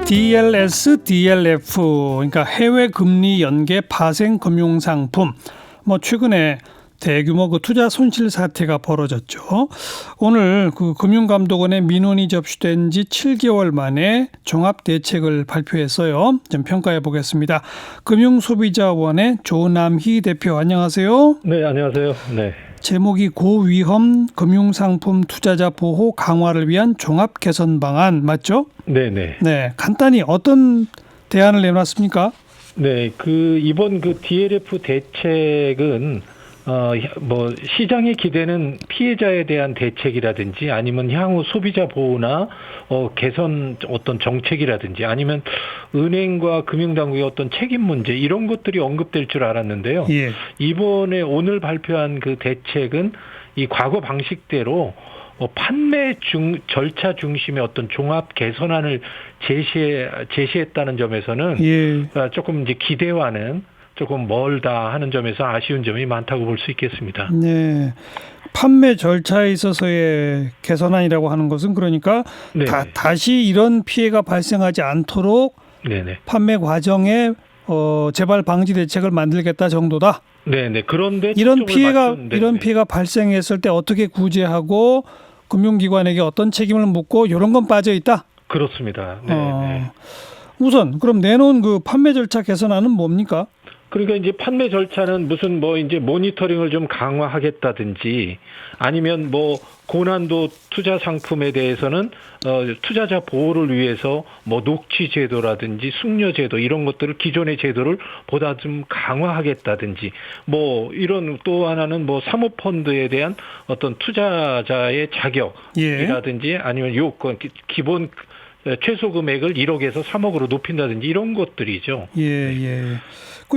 DLS, DLF, 그러니까 해외 금리 연계 파생 금융상품. 최근에 대규모 투자 손실 사태가 벌어졌죠. 오늘 금융감독원의 민원이 접수된 지 7개월 만에 종합 대책을 발표했어요. 좀 평가해 보겠습니다. 금융소비자원의 조남희 대표, 안녕하세요. 네, 안녕하세요. 네. 제목이 고위험 금융상품 투자자 보호 강화를 위한 종합 개선 방안 맞죠? 네네. 네, 간단히 어떤 대안을 내놨습니까? 네, 이번 DLF 대책은 시장에 기대는 피해자에 대한 대책이라든지 아니면 향후 소비자 보호나 개선 어떤 정책이라든지 아니면 은행과 금융당국의 어떤 책임 문제 이런 것들이 언급될 줄 알았는데요. 예. 이번에 오늘 발표한 대책은 이 과거 방식대로 판매 절차 중심의 어떤 종합 개선안을 제시했다는 점에서는 예. 조금 이제 기대와는 조금 멀다 하는 점에서 아쉬운 점이 많다고 볼 수 있겠습니다. 네. 판매 절차에 있어서의 개선안이라고 하는 것은 그러니까 다시 이런 피해가 발생하지 않도록 네네. 판매 과정에 재발 방지 대책을 만들겠다 정도다. 네네. 그런데 이런 피해가 발생했을 때 어떻게 구제하고 금융기관에게 어떤 책임을 묻고 이런 건 빠져 있다. 그렇습니다. 네. 우선 그럼 내놓은 판매 절차 개선안은 뭡니까? 그러니까 이제 판매 절차는 무슨 이제 모니터링을 좀 강화하겠다든지 아니면 고난도 투자 상품에 대해서는 투자자 보호를 위해서 녹취 제도라든지 숙려 제도 이런 것들을 기존의 제도를 보다 좀 강화하겠다든지 이런 또 하나는 사모펀드에 대한 어떤 투자자의 자격이라든지 아니면 요건 기본 최소 금액을 1억에서 3억으로 높인다든지 이런 것들이죠. 예.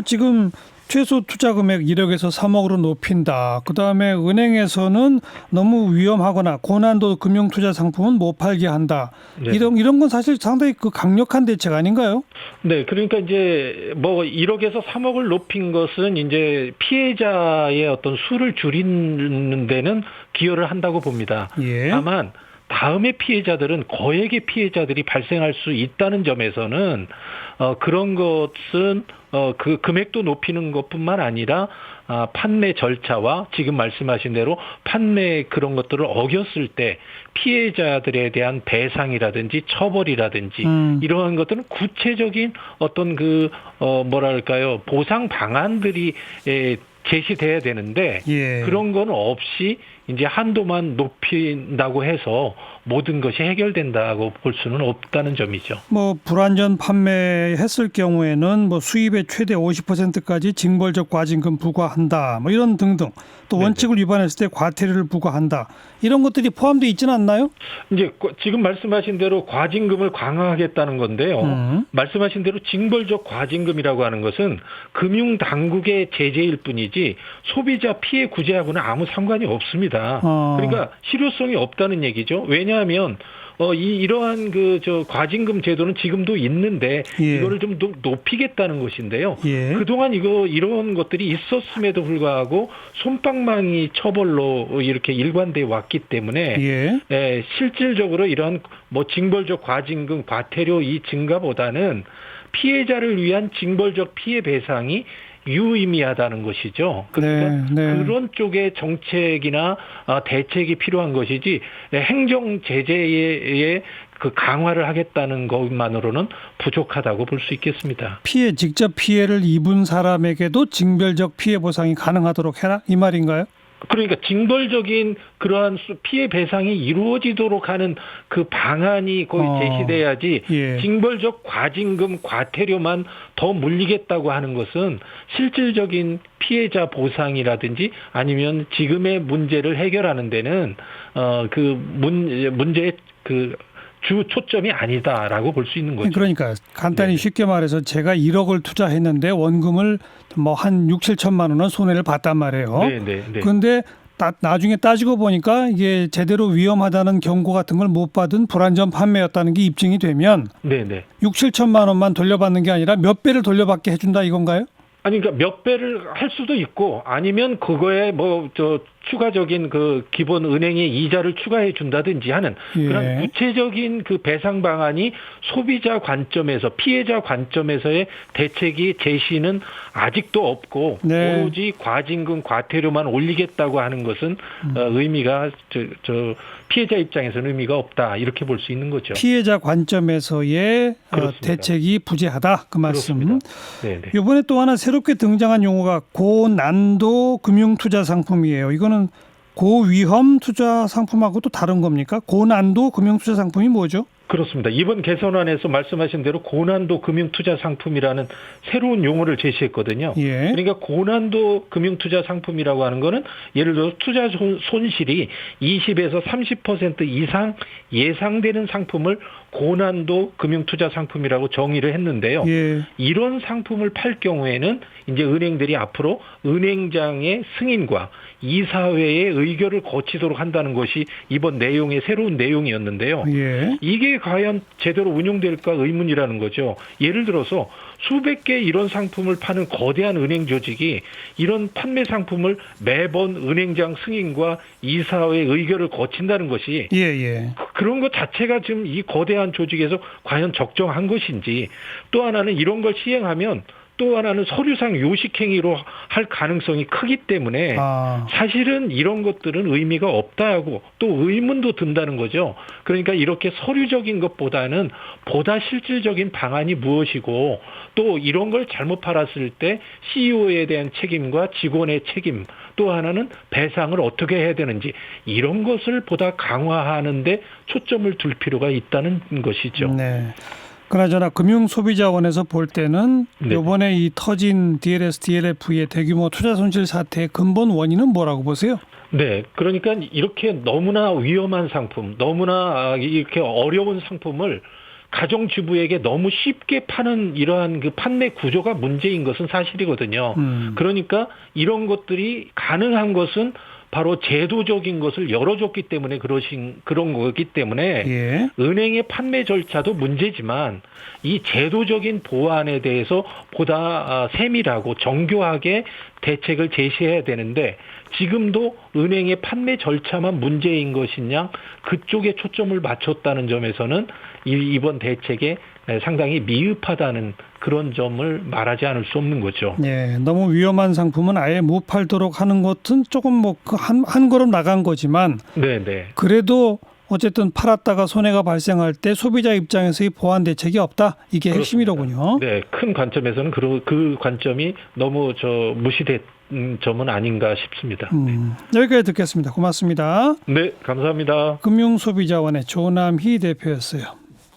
지금 최소 투자 금액 1억에서 3억으로 높인다. 그다음에 은행에서는 너무 위험하거나 고난도 금융 투자 상품은 못 팔게 한다. 네. 이런 건 사실 상당히 강력한 대책 아닌가요? 네, 그러니까 이제 1억에서 3억을 높인 것은 이제 피해자의 어떤 수를 줄이는 데는 기여를 한다고 봅니다. 예. 다만 다음의 피해자들은 거액의 피해자들이 발생할 수 있다는 점에서는 그런 것은 그 금액도 높이는 것뿐만 아니라 판매 절차와 지금 말씀하신 대로 판매 그런 것들을 어겼을 때 피해자들에 대한 배상이라든지 처벌이라든지 이러한 것들은 구체적인 어떤 보상 방안들이 제시돼야 되는데 그런 건 없이 이제 한도만 높인다고 해서 모든 것이 해결된다고 볼 수는 없다는 점이죠. 불완전 판매했을 경우에는 수입의 최대 50%까지 징벌적 과징금 부과한다. 이런 등등. 또 원칙을 위반했을 때 과태료를 부과한다. 이런 것들이 포함되어 있지는 않나요? 이제 지금 말씀하신 대로 과징금을 강화하겠다는 건데요. 말씀하신 대로 징벌적 과징금이라고 하는 것은 금융 당국의 제재일 뿐이지 소비자 피해 구제하고는 아무 상관이 없습니다. 그러니까 실효성이 없다는 얘기죠. 왜냐하면 이러한 과징금 제도는 지금도 있는데 이거를 좀 높이겠다는 것인데요. 그동안 이런 것들이 있었음에도 불구하고 솜방망이 처벌로 이렇게 일관돼 왔기 때문에 실질적으로 이러한 징벌적 과징금, 과태료 이 증가보다는 피해자를 위한 징벌적 피해 배상이 유의미하다는 것이죠. 그러니까 그런 쪽의 정책이나 대책이 필요한 것이지 행정 제재의 강화를 하겠다는 것만으로는 부족하다고 볼 수 있겠습니다. 직접 피해를 입은 사람에게도 징벌적 피해 보상이 가능하도록 해라 이 말인가요? 그러니까 징벌적인 그러한 피해 배상이 이루어지도록 하는 그 방안이 거의 제시돼야지 징벌적 과징금, 과태료만 더 물리겠다고 하는 것은 실질적인 피해자 보상이라든지 아니면 지금의 문제를 해결하는 데는 문제의 주 초점이 아니다라고 볼 수 있는 거죠. 그러니까 간단히 쉽게 말해서 제가 1억을 투자했는데 원금을 한 6, 7천만 원은 손해를 봤단 말이에요. 그런데 나중에 따지고 보니까 이게 제대로 위험하다는 경고 같은 걸 못 받은 불완전 판매였다는 게 입증이 되면 6, 7천만 원만 돌려받는 게 아니라 몇 배를 돌려받게 해준다 이건가요? 아니, 그러니까 몇 배를 할 수도 있고 아니면 그거에 추가적인 그 기본 은행의 이자를 추가해 준다든지 하는 그런 구체적인 그 배상 방안이 소비자 관점에서 피해자 관점에서의 대책이 제시는 아직도 없고 오로지 과징금 과태료만 올리겠다고 하는 것은 의미가 피해자 입장에서는 의미가 없다 이렇게 볼 수 있는 거죠. 피해자 관점에서의 대책이 부재하다 그 말씀. 이번에 또 하나 새롭게 등장한 용어가 고난도 금융투자 상품이에요. 이거는 고위험 투자 상품하고 또 다른 겁니까? 고난도 금융투자 상품이 뭐죠? 그렇습니다. 이번 개선안에서 말씀하신 대로 고난도 금융투자 상품이라는 새로운 용어를 제시했거든요. 그러니까 고난도 금융투자 상품이라고 하는 거는 예를 들어 투자 손실이 20에서 30% 이상 예상되는 상품을 고난도 금융투자 상품이라고 정의를 했는데요. 이런 상품을 팔 경우에는 이제 은행들이 앞으로 은행장의 승인과 이사회의 의결을 거치도록 한다는 것이 이번 내용의 새로운 내용이었는데요. 이게 과연 제대로 운용될까 의문이라는 거죠. 예를 들어서 수백 개 이런 상품을 파는 거대한 은행 조직이 이런 판매 상품을 매번 은행장 승인과 이사회 의결을 거친다는 것이 그런 것 자체가 지금 이 거대한 조직에서 과연 적정한 것인지, 또 하나는 이런 걸 시행하면 또 하나는 서류상 요식행위로 할 가능성이 크기 때문에 사실은 이런 것들은 의미가 없다고 또 의문도 든다는 거죠. 그러니까 이렇게 서류적인 것보다는 보다 실질적인 방안이 무엇이고 또 이런 걸 잘못 팔았을 때 CEO에 대한 책임과 직원의 책임, 또 하나는 배상을 어떻게 해야 되는지 이런 것을 보다 강화하는 데 초점을 둘 필요가 있다는 것이죠. 그나저나 금융소비자원에서 볼 때는 이번에 이 터진 DLS, DLF의 대규모 투자 손실 사태의 근본 원인은 뭐라고 보세요? 그러니까 이렇게 너무나 위험한 상품, 너무나 이렇게 어려운 상품을 가정주부에게 너무 쉽게 파는 이러한 그 판매 구조가 문제인 것은 사실이거든요. 그러니까 이런 것들이 가능한 것은 바로 제도적인 것을 열어줬기 때문에 그런 거기 때문에 은행의 판매 절차도 문제지만 이 제도적인 보완에 대해서 보다 세밀하고 정교하게 대책을 제시해야 되는데 지금도 은행의 판매 절차만 문제인 것이냐 그쪽에 초점을 맞췄다는 점에서는 이번 대책에 상당히 미흡하다는 그런 점을 말하지 않을 수 없는 거죠. 너무 위험한 상품은 아예 못 팔도록 하는 것은 조금 한 걸음 나간 거지만 그래도 어쨌든 팔았다가 손해가 발생할 때 소비자 입장에서의 보완 대책이 없다. 이게 핵심이로군요. 큰 관점에서는 그 관점이 너무 무시된 점은 아닌가 싶습니다. 여기까지 듣겠습니다. 고맙습니다. 감사합니다. 금융소비자원의 조남희 대표였어요.